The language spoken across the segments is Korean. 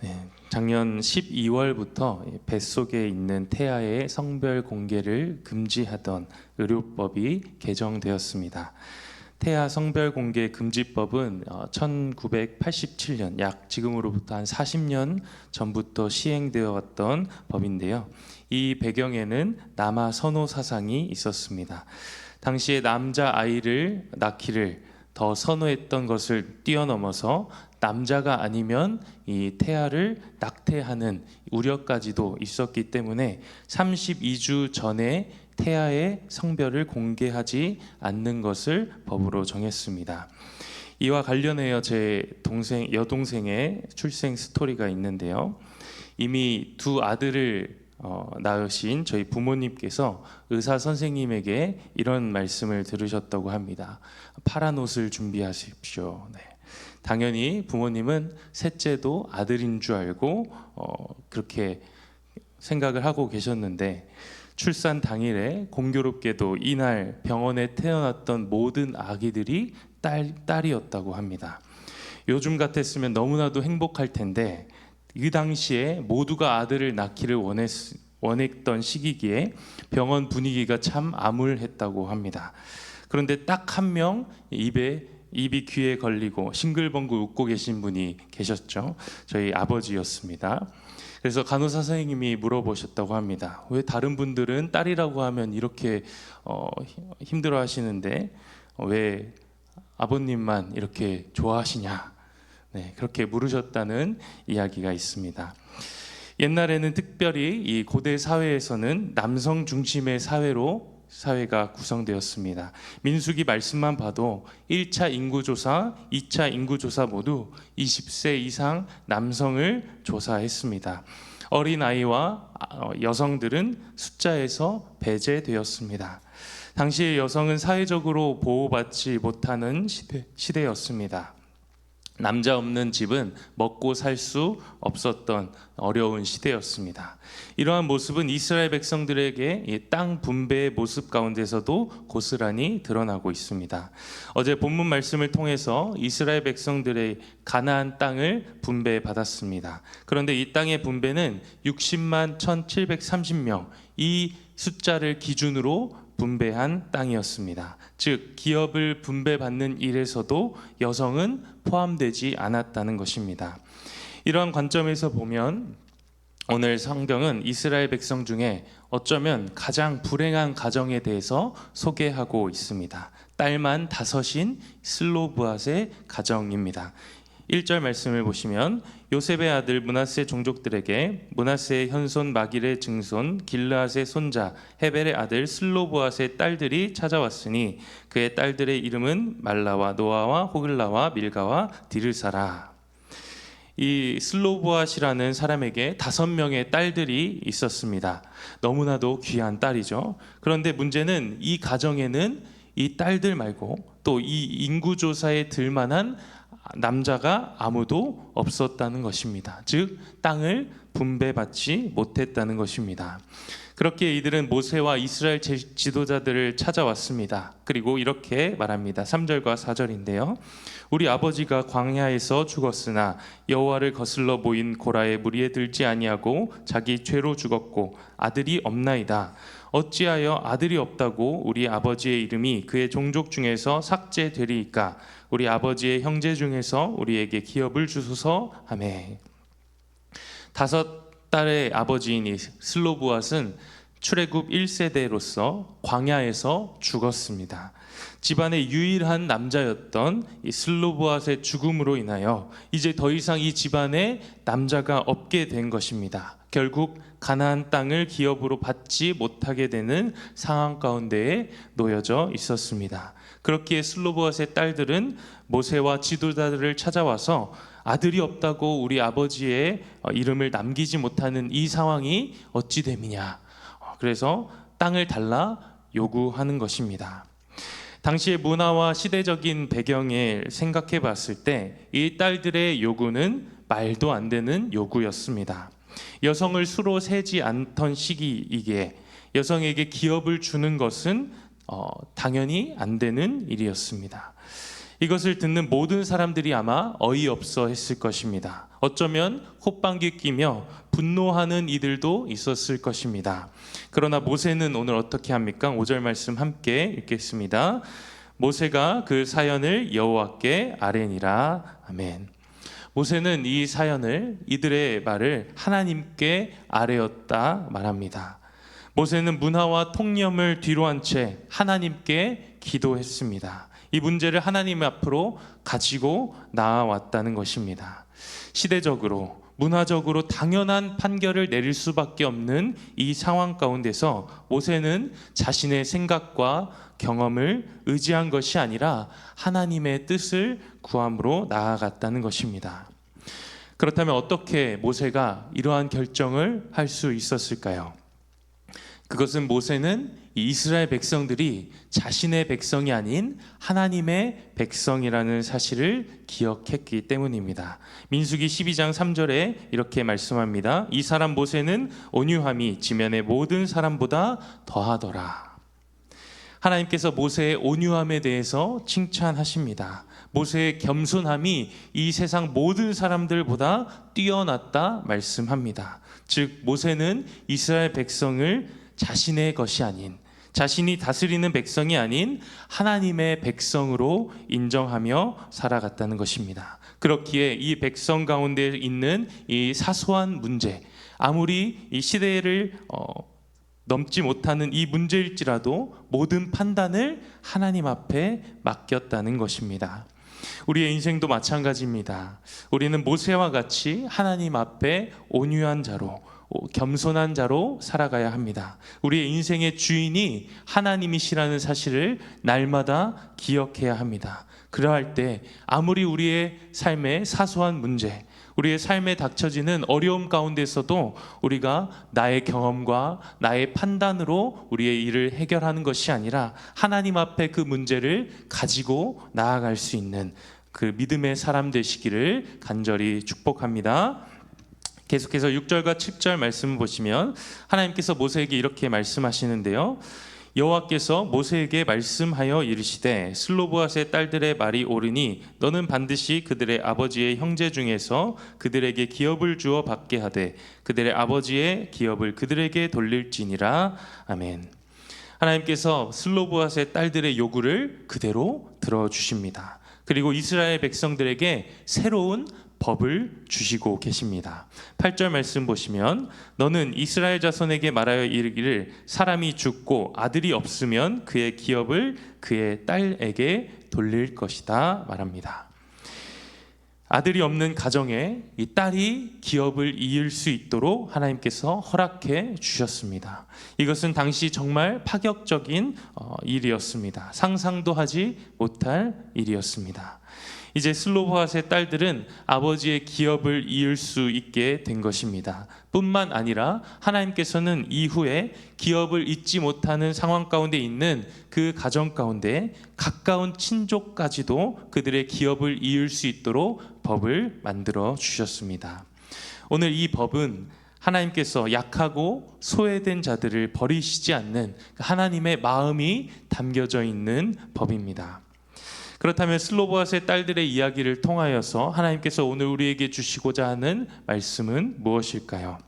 네, 작년 12월부터 뱃속에 있는 태아의 성별 공개를 금지하던 의료법이 개정되었습니다. 태아 성별 공개 금지법은 1987년, 약 지금으로부터 한 40년 전부터 시행되어 왔던 법인데요. 이 배경에는 남아 선호 사상이 있었습니다. 당시에 남자 아이를 낳기를 더 선호했던 것을 뛰어넘어서 남자가 아니면 이 태아를 낙태하는 우려까지도 있었기 때문에 32주 전에 태아의 성별을 공개하지 않는 것을 법으로 정했습니다. 이와 관련하여 제 여동생의 출생 스토리가 있는데요. 이미 두 아들을 낳으신 저희 부모님께서 의사 선생님에게 이런 말씀을 들으셨다고 합니다. 파란 옷을 준비하십시오. 네. 당연히 부모님은 셋째도 아들인 줄 알고 그렇게 생각을 하고 계셨는데, 출산 당일에 공교롭게도 이날 병원에 태어났던 모든 아기들이 딸이었다고 합니다. 요즘 같았으면 너무나도 행복할 텐데 이 당시에 모두가 아들을 낳기를 원했던 시기기에 병원 분위기가 참 암울했다고 합니다. 그런데 딱 한 명 입이 귀에 걸리고 싱글벙글 웃고 계신 분이 계셨죠. 저희 아버지였습니다. 그래서 간호사 선생님이 물어보셨다고 합니다. 왜 다른 분들은 딸이라고 하면 이렇게 힘들어 하시는데 왜 아버님만 이렇게 좋아하시냐? 네, 그렇게 물으셨다는 이야기가 있습니다. 옛날에는 특별히 이 고대 사회에서는 남성 중심의 사회가 구성되었습니다. 민수기 말씀만 봐도 1차 인구조사, 2차 인구조사 모두 20세 이상 남성을 조사했습니다. 어린아이와 여성들은 숫자에서 배제되었습니다. 당시의 여성은 사회적으로 보호받지 못하는 시대였습니다. 남자 없는 집은 먹고 살 수 없었던 어려운 시대였습니다. 이러한 모습은 이스라엘 백성들에게 땅 분배의 모습 가운데서도 고스란히 드러나고 있습니다. 어제 본문 말씀을 통해서 이스라엘 백성들의 가나안 땅을 분배받았습니다. 그런데 이 땅의 분배는 60만 1730명, 이 숫자를 기준으로 분배한 땅이었습니다. 즉 기업을 분배받는 일에서도 여성은 포함되지 않았다는 것입니다. 이러한 관점에서 보면 오늘 성경은 이스라엘 백성 중에 어쩌면 가장 불행한 가정에 대해서 소개하고 있습니다. 딸만 5인 슬로브앗의 가정입니다. 1절 말씀을 보시면 요셉의 아들 므낫세 종족들에게 므낫세의 현손 마길의 증손 길르앗의 손자 헤벨의 아들 슬로브앗의 딸들이 찾아왔으니 그의 딸들의 이름은 말라와 노아와 호글라와 밀가와 디르사라. 이 슬로브앗이라는 사람에게 5명의 딸들이 있었습니다. 너무나도 귀한 딸이죠. 그런데 문제는 이 가정에는 이 딸들 말고 또 이 인구조사에 들만한 남자가 아무도 없었다는 것입니다. 즉 땅을 분배받지 못했다는 것입니다. 그렇게 이들은 모세와 이스라엘 지도자들을 찾아왔습니다. 그리고 이렇게 말합니다. 3절과 4절인데요. 우리 아버지가 광야에서 죽었으나 여호와를 거슬러 모인 고라의 무리에 들지 아니하고 자기 죄로 죽었고 아들이 없나이다. 어찌하여 아들이 없다고 우리 아버지의 이름이 그의 종족 중에서 삭제되리이까? 우리 아버지의 형제 중에서 우리에게 기업을 주소서 하매. 5딸의 아버지인 이 슬로브앗은 출애굽 1세대로서 광야에서 죽었습니다. 집안의 유일한 남자였던 이 슬로브앗의 죽음으로 인하여 이제 더 이상 이 집안에 남자가 없게 된 것입니다. 결국 가나안 땅을 기업으로 받지 못하게 되는 상황 가운데에 놓여져 있었습니다. 그렇기에 슬로브앗의 딸들은 모세와 지도자들을 찾아와서 아들이 없다고 우리 아버지의 이름을 남기지 못하는 이 상황이 어찌 됨이냐. 그래서 땅을 달라 요구하는 것입니다. 당시의 문화와 시대적인 배경을 생각해 봤을 때 이 딸들의 요구는 말도 안 되는 요구였습니다. 여성을 수로 세지 않던 시기이기에 여성에게 기업을 주는 것은 당연히 안 되는 일이었습니다. 이것을 듣는 모든 사람들이 아마 어이없어 했을 것입니다. 어쩌면 콧방귀 끼며 분노하는 이들도 있었을 것입니다. 그러나 모세는 오늘 어떻게 합니까? 5절 말씀 함께 읽겠습니다. 모세가 그 사연을 여호와께 아뢰니라. 아멘. 모세는 이 사연을, 이들의 말을 하나님께 아뢰었다 말합니다. 모세는 문화와 통념을 뒤로 한 채 하나님께 기도했습니다. 이 문제를 하나님 앞으로 가지고 나아왔다는 것입니다. 시대적으로, 문화적으로 당연한 판결을 내릴 수밖에 없는 이 상황 가운데서 모세는 자신의 생각과 경험을 의지한 것이 아니라 하나님의 뜻을 구함으로 나아갔다는 것입니다. 그렇다면 어떻게 모세가 이러한 결정을 할 수 있었을까요? 그것은 모세는 이스라엘 백성들이 자신의 백성이 아닌 하나님의 백성이라는 사실을 기억했기 때문입니다. 민수기 12장 3절에 이렇게 말씀합니다. 이 사람 모세는 온유함이 지면의 모든 사람보다 더하더라. 하나님께서 모세의 온유함에 대해서 칭찬하십니다. 모세의 겸손함이 이 세상 모든 사람들보다 뛰어났다 말씀합니다. 즉 모세는 이스라엘 백성을 자신의 것이 아닌, 자신이 다스리는 백성이 아닌 하나님의 백성으로 인정하며 살아갔다는 것입니다. 그렇기에 이 백성 가운데 있는 이 사소한 문제, 아무리 이 시대를 넘지 못하는 이 문제일지라도 모든 판단을 하나님 앞에 맡겼다는 것입니다. 우리의 인생도 마찬가지입니다. 우리는 모세와 같이 하나님 앞에 온유한 자로, 겸손한 자로 살아가야 합니다. 우리의 인생의 주인이 하나님이시라는 사실을 날마다 기억해야 합니다. 그러할 때 아무리 우리의 삶의 사소한 문제, 우리의 삶에 닥쳐지는 어려움 가운데서도 우리가 나의 경험과 나의 판단으로 우리의 일을 해결하는 것이 아니라 하나님 앞에 그 문제를 가지고 나아갈 수 있는 그 믿음의 사람 되시기를 간절히 축복합니다. 계속해서 6절과 7절 말씀을 보시면 하나님께서 모세에게 이렇게 말씀하시는데요. 여호와께서 모세에게 말씀하여 이르시되 슬로브앗의 딸들의 말이 옳으니 너는 반드시 그들의 아버지의 형제 중에서 그들에게 기업을 주어 받게 하되 그들의 아버지의 기업을 그들에게 돌릴지니라. 아멘. 하나님께서 슬로브앗의 딸들의 요구를 그대로 들어주십니다. 그리고 이스라엘 백성들에게 새로운 법을 주시고 계십니다. 8절 말씀 보시면 너는 이스라엘 자손에게 말하여 이르기를 사람이 죽고 아들이 없으면 그의 기업을 그의 딸에게 돌릴 것이다 말합니다. 아들이 없는 가정에 이 딸이 기업을 이을 수 있도록 하나님께서 허락해 주셨습니다. 이것은 당시 정말 파격적인 일이었습니다. 상상도 하지 못할 일이었습니다. 이제 슬로브앗의 딸들은 아버지의 기업을 이을 수 있게 된 것입니다. 뿐만 아니라 하나님께서는 이후에 기업을 잇지 못하는 상황 가운데 있는 그 가정 가운데 가까운 친족까지도 그들의 기업을 이을 수 있도록 법을 만들어 주셨습니다. 오늘 이 법은 하나님께서 약하고 소외된 자들을 버리시지 않는 하나님의 마음이 담겨져 있는 법입니다. 그렇다면 슬로브앗의 딸들의 이야기를 통하여서 하나님께서 오늘 우리에게 주시고자 하는 말씀은 무엇일까요?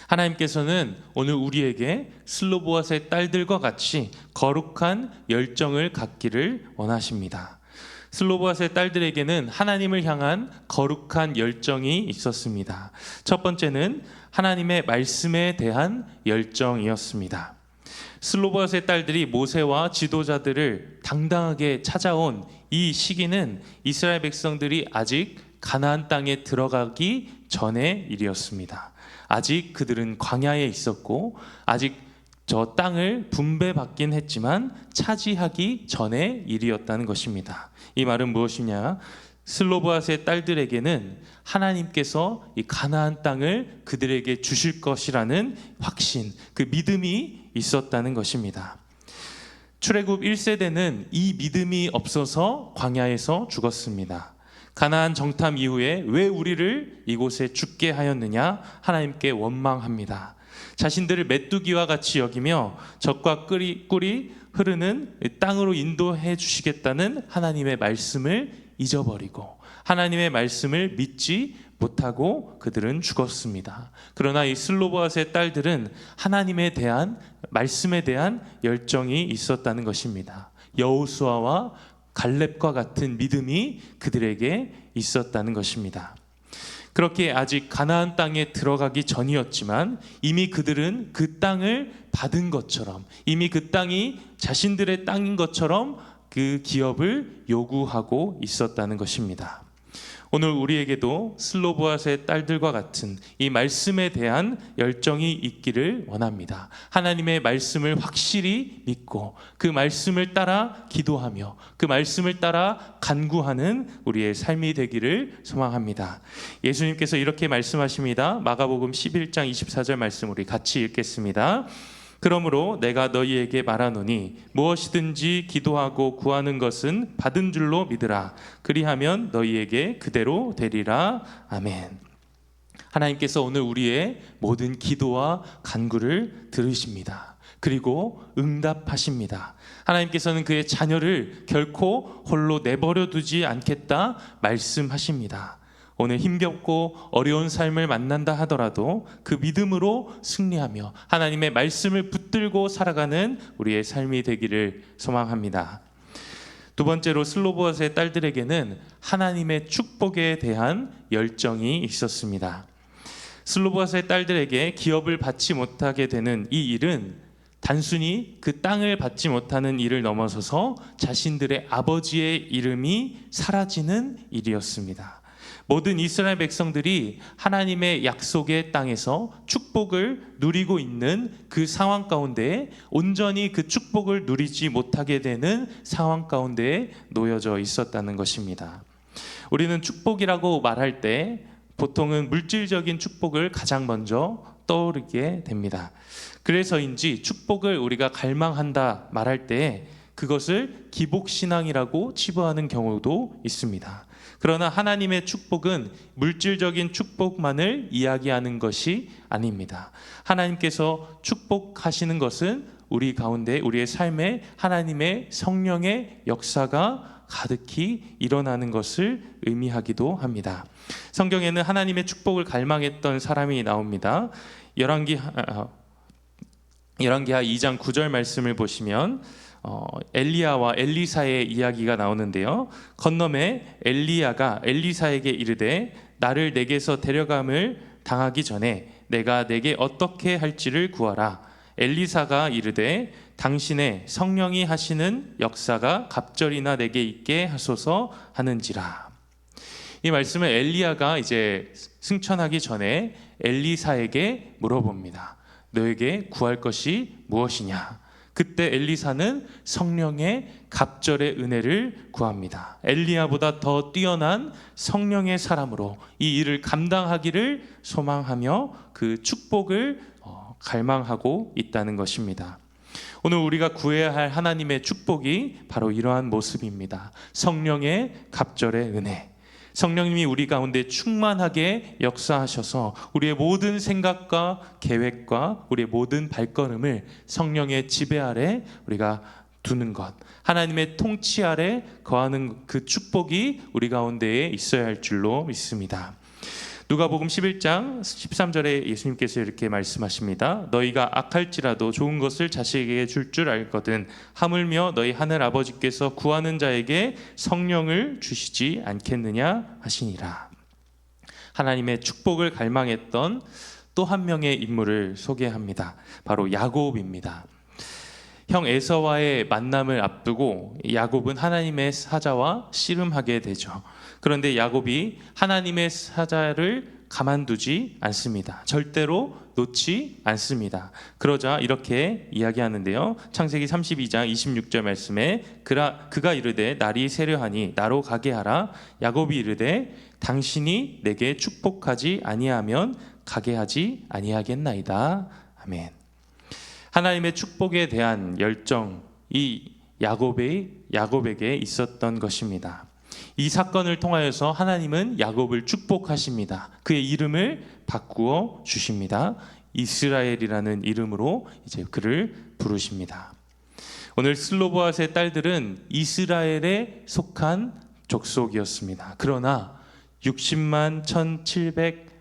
하나님께서는 오늘 우리에게 슬로브앗의 딸들과 같이 거룩한 열정을 갖기를 원하십니다. 슬로브앗의 딸들에게는 하나님을 향한 거룩한 열정이 있었습니다. 첫 번째는 하나님의 말씀에 대한 열정이었습니다. 슬로브앗의 딸들이 모세와 지도자들을 당당하게 찾아온 이 시기는 이스라엘 백성들이 아직 가나안 땅에 들어가기 전의 일이었습니다. 아직 그들은 광야에 있었고 아직 저 땅을 분배받긴 했지만 차지하기 전의 일이었다는 것입니다. 이 말은 무엇이냐? 슬로브앗의 딸들에게는 하나님께서 이 가나안 땅을 그들에게 주실 것이라는 확신, 그 믿음이 있었다는 것입니다. 출애굽 1세대는 이 믿음이 없어서 광야에서 죽었습니다. 가나안 정탐 이후에 왜 우리를 이곳에 죽게 하였느냐? 하나님께 원망합니다. 자신들을 메뚜기와 같이 여기며 적과 꿀이 흐르는 땅으로 인도해 주시겠다는 하나님의 말씀을 잊어버리고 하나님의 말씀을 믿지 못하고 그들은 죽었습니다. 그러나 이 슬로보앗의 딸들은 하나님에 대한 말씀에 대한 열정이 있었다는 것입니다. 여호수아와 갈렙과 같은 믿음이 그들에게 있었다는 것입니다. 그렇게 아직 가나안 땅에 들어가기 전이었지만 이미 그들은 그 땅을 받은 것처럼, 이미 그 땅이 자신들의 땅인 것처럼 그 기업을 요구하고 있었다는 것입니다. 오늘 우리에게도 슬로보앗의 딸들과 같은 이 말씀에 대한 열정이 있기를 원합니다. 하나님의 말씀을 확실히 믿고 그 말씀을 따라 기도하며 그 말씀을 따라 간구하는 우리의 삶이 되기를 소망합니다. 예수님께서 이렇게 말씀하십니다. 마가복음 11장 24절 말씀 우리 같이 읽겠습니다. 그러므로 내가 너희에게 말하노니 무엇이든지 기도하고 구하는 것은 받은 줄로 믿으라. 그리하면 너희에게 그대로 되리라. 아멘. 하나님께서 오늘 우리의 모든 기도와 간구를 들으십니다. 그리고 응답하십니다. 하나님께서는 그의 자녀를 결코 홀로 내버려 두지 않겠다 말씀하십니다. 오늘 힘겹고 어려운 삶을 만난다 하더라도 그 믿음으로 승리하며 하나님의 말씀을 붙들고 살아가는 우리의 삶이 되기를 소망합니다. 두 번째로 슬로보앗의 딸들에게는 하나님의 축복에 대한 열정이 있었습니다. 슬로보앗의 딸들에게 기업을 받지 못하게 되는 이 일은 단순히 그 땅을 받지 못하는 일을 넘어서서 자신들의 아버지의 이름이 사라지는 일이었습니다. 모든 이스라엘 백성들이 하나님의 약속의 땅에서 축복을 누리고 있는 그 상황 가운데 온전히 그 축복을 누리지 못하게 되는 상황 가운데 놓여져 있었다는 것입니다. 우리는 축복이라고 말할 때 보통은 물질적인 축복을 가장 먼저 떠오르게 됩니다. 그래서인지 축복을 우리가 갈망한다 말할 때 그것을 기복신앙이라고 치부하는 경우도 있습니다. 그러나 하나님의 축복은 물질적인 축복만을 이야기하는 것이 아닙니다. 하나님께서 축복하시는 것은 우리 가운데 우리의 삶에 하나님의 성령의 역사가 가득히 일어나는 것을 의미하기도 합니다. 성경에는 하나님의 축복을 갈망했던 사람이 나옵니다. 열왕기하 2장 9절 말씀을 보시면 엘리야와 엘리사의 이야기가 나오는데요. 건너매 엘리야가 엘리사에게 이르되 나를 내게서 데려감을 당하기 전에 내가 내게 어떻게 할지를 구하라. 엘리사가 이르되 당신의 성령이 하시는 역사가 갑절이나 내게 있게 하소서 하는지라. 이 말씀을 엘리야가 이제 승천하기 전에 엘리사에게 물어봅니다. 너에게 구할 것이 무엇이냐? 그때 엘리사는 성령의 갑절의 은혜를 구합니다. 엘리야보다 더 뛰어난 성령의 사람으로 이 일을 감당하기를 소망하며 그 축복을 갈망하고 있다는 것입니다. 오늘 우리가 구해야 할 하나님의 축복이 바로 이러한 모습입니다. 성령의 갑절의 은혜. 성령님이 우리 가운데 충만하게 역사하셔서 우리의 모든 생각과 계획과 우리의 모든 발걸음을 성령의 지배 아래 우리가 두는 것, 하나님의 통치 아래 거하는 그 축복이 우리 가운데에 있어야 할 줄로 믿습니다. 누가복음 11장 13절에 예수님께서 이렇게 말씀하십니다. 너희가 악할지라도 좋은 것을 자식에게 줄 줄 알거든 하물며 너희 하늘 아버지께서 구하는 자에게 성령을 주시지 않겠느냐 하시니라. 하나님의 축복을 갈망했던 또 한 명의 인물을 소개합니다. 바로 야곱입니다. 형 에서와의 만남을 앞두고 야곱은 하나님의 사자와 씨름하게 되죠. 그런데 야곱이 하나님의 사자를 가만두지 않습니다. 절대로 놓지 않습니다. 그러자 이렇게 이야기하는데요. 창세기 32장 26절 말씀에 그가 이르되 날이 새려하니 나로 가게 하라. 야곱이 이르되 당신이 내게 축복하지 아니하면 가게 하지 아니하겠나이다. 아멘. 하나님의 축복에 대한 열정이 야곱에게 있었던 것입니다. 이 사건을 통하여서 하나님은 야곱을 축복하십니다. 그의 이름을 바꾸어 주십니다. 이스라엘이라는 이름으로 이제 그를 부르십니다. 오늘 슬로보앗의 딸들은 이스라엘에 속한 족속이었습니다. 그러나 60만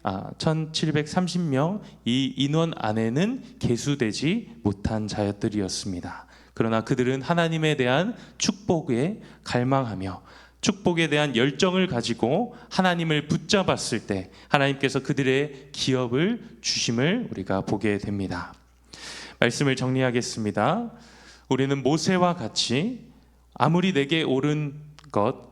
1730명 이 인원 안에는 계수되지 못한 자들이었습니다. 그러나 그들은 하나님에 대한 축복에 갈망하며 축복에 대한 열정을 가지고 하나님을 붙잡았을 때 하나님께서 그들의 기업을 주심을 우리가 보게 됩니다. 말씀을 정리하겠습니다. 우리는 모세와 같이 아무리 내게 옳은 것,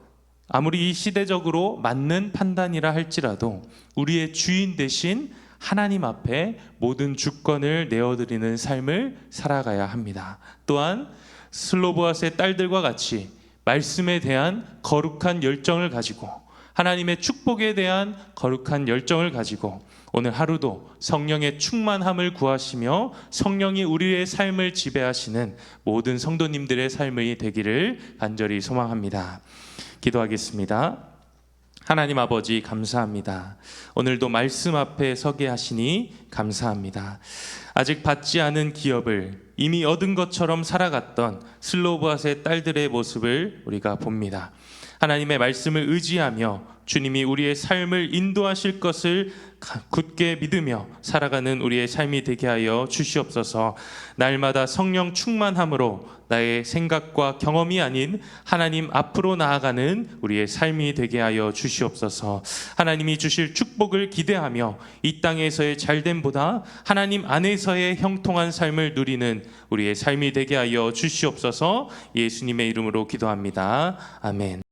아무리 시대적으로 맞는 판단이라 할지라도 우리의 주인 대신 하나님 앞에 모든 주권을 내어드리는 삶을 살아가야 합니다. 또한 슬로보앗의 딸들과 같이 말씀에 대한 거룩한 열정을 가지고 하나님의 축복에 대한 거룩한 열정을 가지고 오늘 하루도 성령의 충만함을 구하시며 성령이 우리의 삶을 지배하시는 모든 성도님들의 삶이 되기를 간절히 소망합니다. 기도하겠습니다. 하나님 아버지 감사합니다. 오늘도 말씀 앞에 서게 하시니 감사합니다. 아직 받지 않은 기업을 이미 얻은 것처럼 살아갔던 슬로보앗의 딸들의 모습을 우리가 봅니다. 하나님의 말씀을 의지하며 주님이 우리의 삶을 인도하실 것을 굳게 믿으며 살아가는 우리의 삶이 되게 하여 주시옵소서. 날마다 성령 충만함으로 나의 생각과 경험이 아닌 하나님 앞으로 나아가는 우리의 삶이 되게 하여 주시옵소서. 하나님이 주실 축복을 기대하며 이 땅에서의 잘됨보다 하나님 안에서의 형통한 삶을 누리는 우리의 삶이 되게 하여 주시옵소서. 예수님의 이름으로 기도합니다. 아멘.